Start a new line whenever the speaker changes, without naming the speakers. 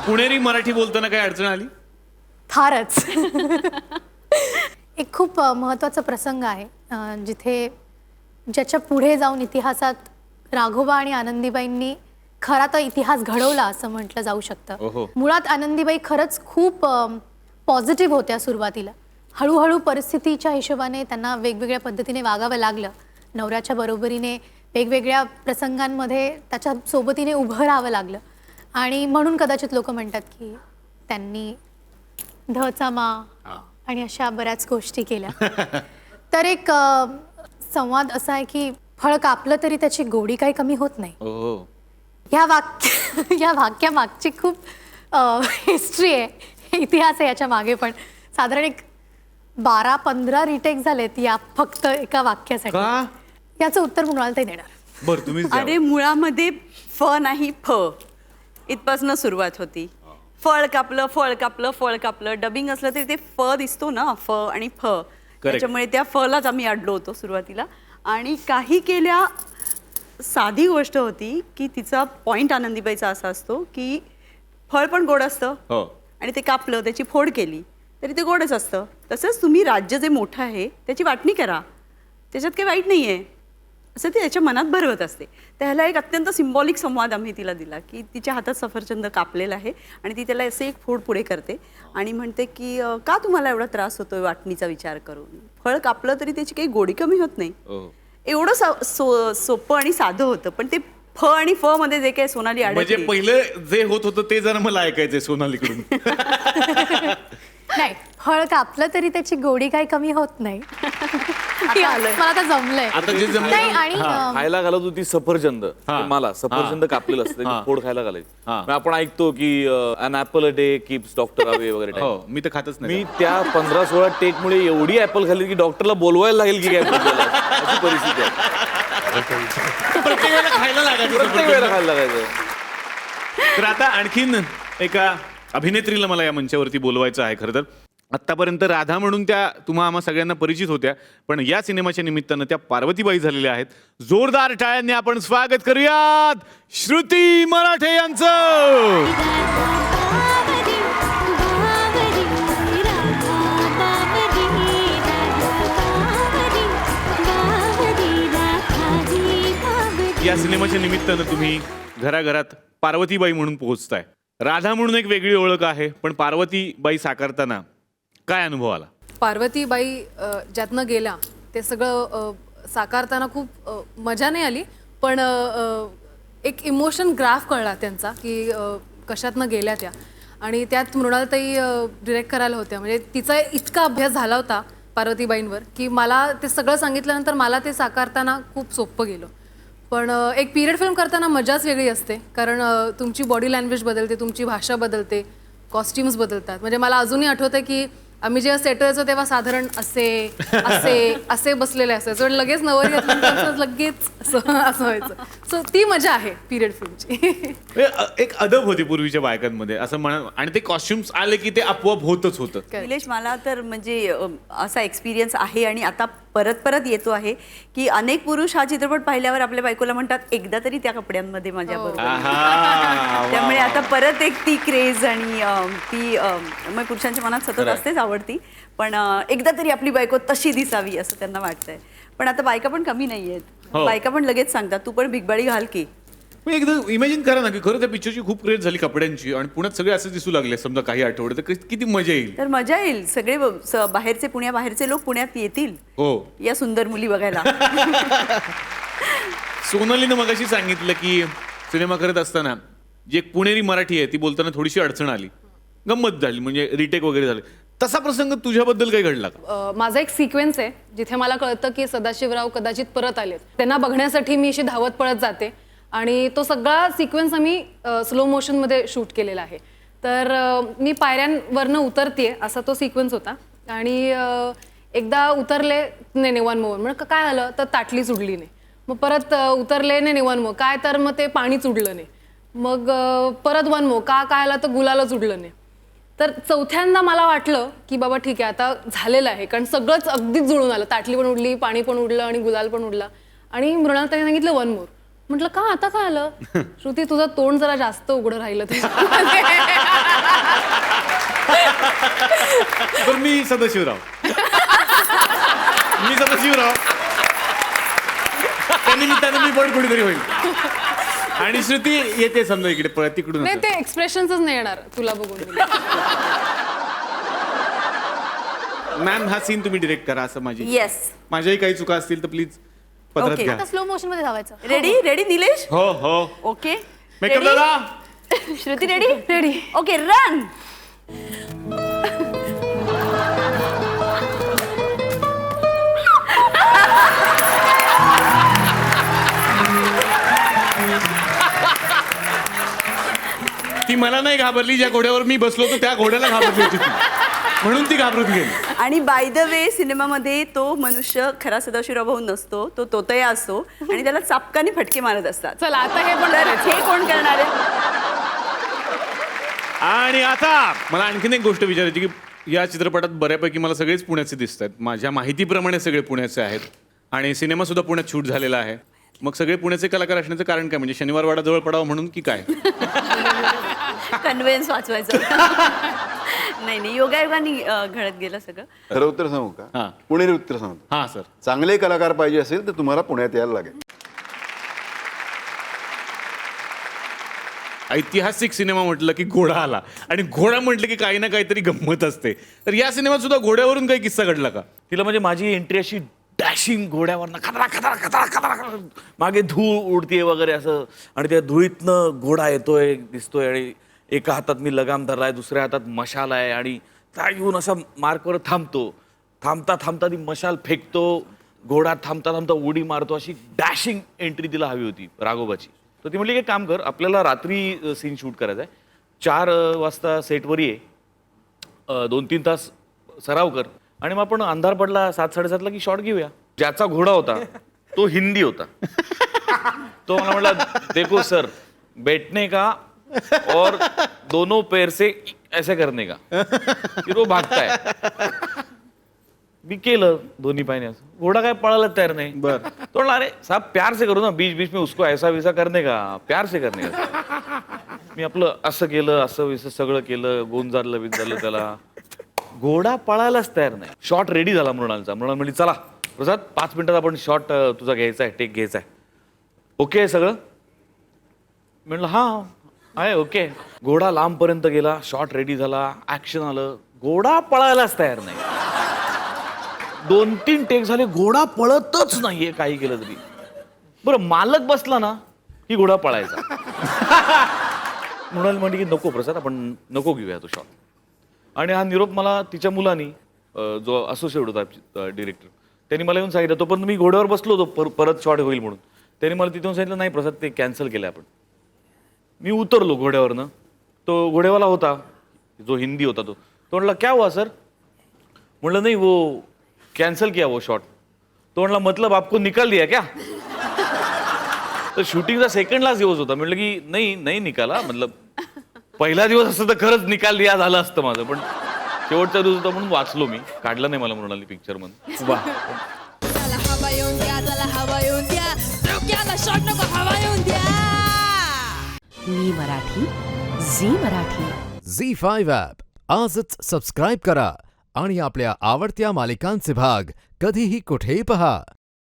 पुणेरी मराठी बोलताना काही अडचण आली?
फारच. एक खूप महत्त्वाचा प्रसंग आहे जिथे ज्याच्या पुढे जाऊन इतिहासात राघोबा आणि आनंदीबाईंनी खरा तर इतिहास घडवला असं म्हटलं जाऊ शकतं. मुळात आनंदीबाई खरंच खूप पॉझिटिव्ह होत्या सुरुवातीला. हळूहळू परिस्थितीच्या हिशोबाने त्यांना वेगवेगळ्या पद्धतीने वागावं लागलं. नवऱ्याच्या बरोबरीने वेगवेगळ्या प्रसंगांमध्ये त्याच्या सोबतीने उभं राहावं लागलं आणि म्हणून कदाचित लोक म्हणतात की त्यांनी धचा मा आणि अशा बऱ्याच गोष्टी केल्या. तर एक संवाद असा आहे की फळ कापलं तरी त्याची गोडी काही कमी होत नाही. या वाक्यामागची खूप हिस्ट्री आहे, इतिहास आहे याच्या मागे. पण साधारण एक 12-15 रिटेक झालेत या फक्त एका वाक्यासाठी. याचं उत्तर मृणाल ताई देणार.
बरं तुम्ही.
अरे मुळामध्ये फ नाही फ इथपासून सुरुवात होती. फळ कापलं फळ कापलं फळ कापलं. डबिंग असलं तरी ते फ दिसतो ना, फ आणि फ, त्याच्यामुळे त्या फलाच आम्ही अडलो होतो सुरुवातीला. आणि काही केल्या साधी गोष्ट होती की तिचा पॉइंट आनंदीबाईचा असा असतो की फळ पण गोड असतं आणि ते कापलं त्याची फोड केली तरी ते गोडच असतं. तसंच तुम्ही राज्य जे मोठं आहे त्याची वाटणी करा, त्याच्यात काही वाईट नाही आहे असं ती त्याच्या मनात भरवत असते. त्याला एक अत्यंत सिम्बॉलिक संवाद आम्ही तिला दिला की तिच्या हातात सफरचंद कापलेला आहे आणि ती त्याला असे एक फोड पुढे करते आणि म्हणते की का तुम्हाला एवढा त्रास होतोय वाटणीचा विचार करून? फळ कापलं तरी त्याची काही गोडी कमी होत नाही. एवढं सोपं आणि साधं होतं. पण ते फ आणि फ मध्ये जे काही सोनाली
म्हणजे पहिलं जे होत होतं ते जरा मला ऐकायचंय सोनालीकडून.
नाही, फळ कापलं तरी त्याची गोडी काही कमी होत नाही. मला आता जमलंय.
आता जे जमलं
आणि
खायला घालत होती सफरचंद. मला सफरचंद कापलेलं असतं त्याची फोड खायला घालायची. आपण ऐकतो की an apple a day keeps doctor away वगैरे.
मी तर खातच नाही.
मी त्या 15-16 टेक मुळे एवढी ऍपल खाल्ली की डॉक्टरला बोलवायला लागेल की काय अशी परिस्थिती आहे.
प्रत्येक वेळेला खायला
लागायचं.
तर आता आणखीन एका अभिनेत्रीला मला या मंचावरती बोलवायचं आहे. खरं तर आत्तापर्यंत राधा म्हणून त्या तुम्हा आम्हा सगळ्यांना परिचित होत्या, पण या सिनेमाच्या निमित्तानं त्या पार्वतीबाई झालेल्या आहेत. जोरदार टाळ्यांनी आपण स्वागत करूयात श्रुती मराठे यांचं. या सिनेमाच्या निमित्तानं तुम्ही घराघरात पार्वतीबाई म्हणून पोहोचताय. राधा म्हणून एक वेगळी ओळख आहे, पण पार्वतीबाई साकारताना काय अनुभव आला?
पार्वतीबाई ज्यातनं गेला ते सगळं साकारताना खूप मजा नाही आली, पण एक इमोशन ग्राफ कळला त्यांचा की कशातनं गेल्या त्या. आणि त्यात मृणालताई डिरेक्ट करायला होत्या. म्हणजे तिचा इतका अभ्यास झाला होता पार्वतीबाईंवर की मला ते सगळं सांगितल्यानंतर मला ते साकारताना खूप सोपं गेलं. पण एक पिरियड फिल्म करताना मजाच वेगळी असते, कारण तुमची बॉडी लँग्वेज बदलते, तुमची भाषा बदलते, कॉस्ट्युम्स बदलतात. म्हणजे मला अजूनही आठवतं की आम्ही जेव्हा सेट व्हायचो तेव्हा साधारण असे असे असे बसलेले असायचो, लगेच नवरी लगेच असं व्हायचं. सो ती मजा आहे पिरियड फिल्मची.
एक अदब होती पूर्वीच्या बायकांमध्ये असं म्हणा, आणि ते कॉस्ट्युम्स आले की ते आपोआप होतच होतं.
निलेश, मला तर म्हणजे असा एक्सपिरियन्स आहे आणि आता परत परत येतो आहे की अनेक पुरुष हा चित्रपट पाहिल्यावर आपल्या बायकोला म्हणतात एकदा तरी त्या कपड्यांमध्ये माझ्या बरोबर. त्यामुळे आता परत एक ती क्रेज आणि ती मग पुरुषांच्या मनात सतत असतेच आवडती, पण एकदा तरी आपली बायको तशी दिसावी असं त्यांना वाटतंय. पण आता बायका पण कमी नाही आहेत. बायका पण लगेच सांगतात तू पण बिगबाडी घाल की.
एकदा इमॅजिन करा ना की खरं त्या पिक्चरची खूप क्रेज झाली कपड्यांची आणि पुण्यात सगळे असं दिसू लागले समजा काही आठवडे, तर किती मजा येईल.
तर मजा येईल. सगळे बाहेरचे पुण्याबाहेरचे लोक पुण्यात येतील या सुंदर मुली बघायला.
सोनालीनं मगाशी सांगितलं की सिनेमा करत असताना जी एक पुणेरी मराठी आहे ती बोलताना थोडीशी अडचण आली, गंमत झाली, म्हणजे रिटेक वगैरे झाले. तसा प्रसंग तुझ्याबद्दल काही घडला का?
माझा एक सिक्वेन्स आहे जिथे मला कळतं की सदाशिवराव कदाचित परत आलेत. त्यांना बघण्यासाठी मी अशी धावत पळत जाते आणि तो सगळा सिक्वेन्स आम्ही स्लो मोशनमध्ये शूट केलेला आहे. तर मी पायऱ्यांवरनं उतरते असा तो सिक्वेन्स होता आणि एकदा उतरले नाही वन मोवर, मग काय झालं तर ताटलीच उडली नाही. मग परत उतरले नाही वन मोवर, काय तर मग ते पाणीच उडलं नाही. मग परत वन मोवर, काय आलं तर गुलालच उडलं नाही. तर चौथ्यांदा मला वाटलं की बाबा ठीक आहे आता झालेलं आहे, कारण सगळंच अगदीच जुळून आलं. ताटली पण उडली, पाणी पण उडलं आणि गुलाल पण उडला. आणि मृणालताईने सांगितलं वन मोर. म्हटलं का आता काय आलं? श्रुती तुझं तोंड जरा जास्त उघडं राहिलं.
मी सदाशिवराव. मी सदाशिवराव. त्या निमित्तानं मी पण कुठेतरी होईल. आणि श्रुती येते समजा इकडे पळत तिकडून.
नाही, ते एक्सप्रेशन्सच नाही येणार तुला बघून.
मॅम हा सीन तुम्ही डिरेक्ट करा असं माझी.
येस.
माझ्याही काही चुका असतील तर प्लीज पदरात
Okay.
घ्या.
आता स्लो मोशन मध्ये धावायचं.
रेडी निलेश?
हो हो.
ओके.
मेकअप दादा.
Shruti ready?
Ready.
Okay run.
ती मला नाही घाबरली, ज्या घोड्यावर मी बसलो होतो त्या घोड्याला घाबरली होती ती. म्हणून ती घाबरून गेली.
आणि बाय द वे सिनेमामध्ये तो मनुष्य खरा सदाशिवराव भाऊ नसतो, तो तोतया असतो आणि त्याला चापकानी फटके मारत असतात.
चला आता हे पण
तर
करायचं.
हे कोण करणार आहे?
आणि आता मला आणखीन एक गोष्ट विचारायची की या चित्रपटात बऱ्यापैकी मला सगळेच पुण्याचे दिसत आहेत. माझ्या माहितीप्रमाणे सगळे पुण्याचे आहेत आणि सिनेमा सुद्धा पुण्यात शूट झालेला आहे. मग सगळे पुण्याचे कलाकार असण्याचं कारण काय? म्हणजे शनिवारवाडा जवळ पडावं म्हणून की काय?
कन्व्हेन्स वाचवायचं. नाही योगायोगाने घडत गेलं सगळं.
खरं उत्तर सांगू
हा.
का? पुणेरी उत्तर सांगतो.
हां सर.
चांगले कलाकार पाहिजे असेल तर तुम्हाला पुण्यात यायला लागेल.
ऐतिहासिक सिनेमा म्हटलं की घोडा आला आणि घोडा म्हटलं की काही ना काहीतरी गंमत असते. तर या सिनेमात सुद्धा घोड्यावरून काही किस्सा घडला का?
तिला म्हणजे माझी एंट्री अशी डॅशिंग घोड्यावरनं खतरा खतरा खतरा खतरा मागे धूळ उडतीये वगैरे असं, आणि त्या धुळीतनं घोडा येतोय दिसतोय आणि एका हातात मी लगाम धरलाय, दुसऱ्या हातात मशाल आहे आणि त्या येऊन असा मार्कवर थांबतो. थांबता थांबता ती मशाल फेकतो, घोडा थांबता थांबता उडी मारतो. अशी डॅशिंग एंट्री तिला हवी होती राघोबाची. तर ती म्हटली की काम कर, आपल्याला रात्री सीन शूट करायचा आहे, 4 वाजता सेटवर ये, 2-3 तास सराव कर आणि मग आपण अंधार पडला 7-7:30ला की शॉट घेऊया. ज्याचा घोडा होता तो हिंदी होता. तो मला म्हटला, देखो सर बैठने का और दोनों पैर से ऐसे करने का, फिर वो भागता है. मी केलं दोन्ही पायने असं. घोडा काय पळायला तयार नाही.
बर.
तो म्हणला, अरे साहब प्यार से करो ना, बीच बीच में उसको ऐसा वैसा करने का, प्यार से करने का. मी आपलं असं केलं, असं वैसं सगळं केलं, गोंजारलं बिंजारलं त्याला. घोडा पळायलाच तयार नाही. शॉट रेडी झाला मृणालचा. मृणाल म्हणली, चला प्रसाद 5 मिनिटात आपण शॉट तुझा घ्यायचा आहे, टेक घ्यायचा आहे, ओके आहे सगळं? म्हणलं हां आहे ओके. घोडा लांबपर्यंत गेला, शॉट रेडी झाला, ऍक्शन आलं, घोडा पळायलाच तयार नाही. 2-3 टेक झाले, घोडा पळतच नाहीये काही केलं तरी. बरं मालक बसला ना की घोडा पळायचा. म्हणाल म्हणजे की नको प्रसाद, आपण नको घेऊया तो शॉट. आणि हा निरोप मला तिच्या मुलानी, जो असोसिएट होता डिरेक्टर, त्यांनी मला येऊन सांगितलं. तोपर्यंत मी घोड्यावर बसलो होतो, परत शॉट होईल म्हणून. त्यांनी मला तिथून सांगितलं, नाही प्रसाद ते कॅन्सल केलं आपण. मी उतरलो घोड्यावरनं. तो घोडेवाला होता जो हिंदी होता, तो म्हणला क्या हुआ सर? म्हणलं नाही वो कैंसिल किया वो शॉट. तो म्हणला मतलब आपको निकाल दिया क्या? तर शूटिंगचा सेकंड लास्ट दिवस होता. म्हटलं की नाही निकाला, मतलब पहिला दिवस असतं तर खरंच निकाल दिया झालं असतं माझं, पण शेवटचा दिवस होता म्हणून वाचलो मी. काढलं नाही मला म्हणाली पिक्चर मध्ये.
चला हवा येऊन द्या, चला हवा येऊन द्या, डोक्याला शॉट नको, हवा येऊन द्या.
मी मराठी, झी मराठी.
झी5 ॲप आजच सबस्क्राईब करा आणि आपल्या आवडत्या मालिकांचे भाग कधीही कुठेही पहा.